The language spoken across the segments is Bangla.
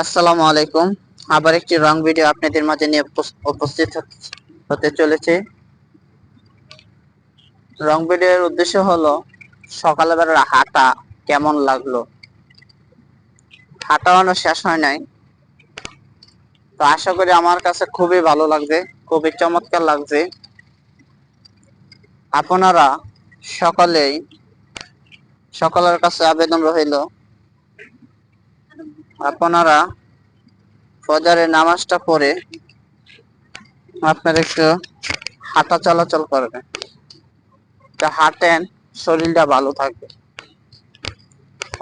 আসসালামু আলাইকুম। আবার একটি রং ভিডিও আপনাদের মাঝে নিয়ে উপস্থিত হতে চলেছে। রং ভিডিওর উদ্দেশ্য হলো সকালবেলার হাঁটা কেমন লাগলো। হাঁটা শেষ হয় নাই, তো আশা করি আমার কাছে খুবই ভালো লাগবে, খুবই চমৎকার লাগছে। আপনারা সকলের কাছে আবেদন রইল, আপনারা ফজরের নামাজটা পড়ে আপনারা একটু হাঁটা চলাচল করবেন। হাঁটেন, শরীরটা ভালো থাকবে।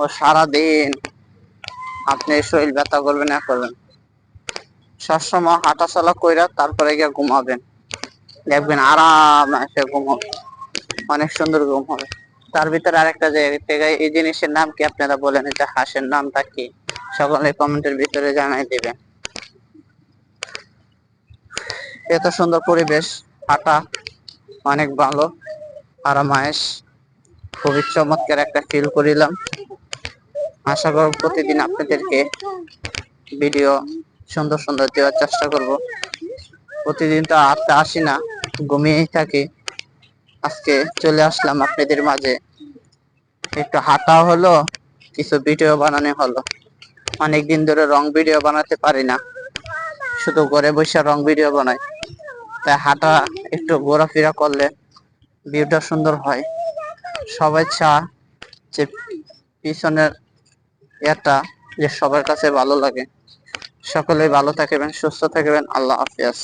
ও সারাদিন আপনি শরীর ব্যথা করবেন না করবেন, সবসময় হাঁটা চলা কইরা তারপরে গিয়ে ঘুমাবেন, দেখবেন আরাম এসে ঘুম হবে, অনেক সুন্দর ঘুম হবে। তার ভিতরে আরেকটা জায়গায় এই জিনিসের নাম কি আপনারা বলেন, এটা হাঁসের নামটা কি? সকলে কমেন্টের ভিতরে জানাই দিবেন। এত সুন্দর পরিবেশ, হাঁটা অনেক ভালো, আরামায়েশ, খুবই চমৎকার একটা ফিল করিলাম। আশা করব প্রতিদিন আপনাদেরকে ভিডিও সুন্দর সুন্দর দেওয়ার চেষ্টা করব। প্রতিদিন তো আটটা আসি না, ঘুমিয়েই থাকি। আজকে চলে আসলাম আপনাদের মাঝে, একটু হাঁটা হলো, কিছু ভিডিও বানানো হলো। অনেকদিন ধরে রং ভিডিও বানাতে পারি না, শুধু ঘরে বসে রং ভিডিও বানাই। তাই হাঁটা একটু ঘোরাফেরা করলে ভিউটা সুন্দর হয়। সবাই যে পিছনের এটা যে সবার কাছে ভালো লাগে। সকলেই ভালো থাকবেন, সুস্থ থাকবেন। আল্লাহ হাফেজ।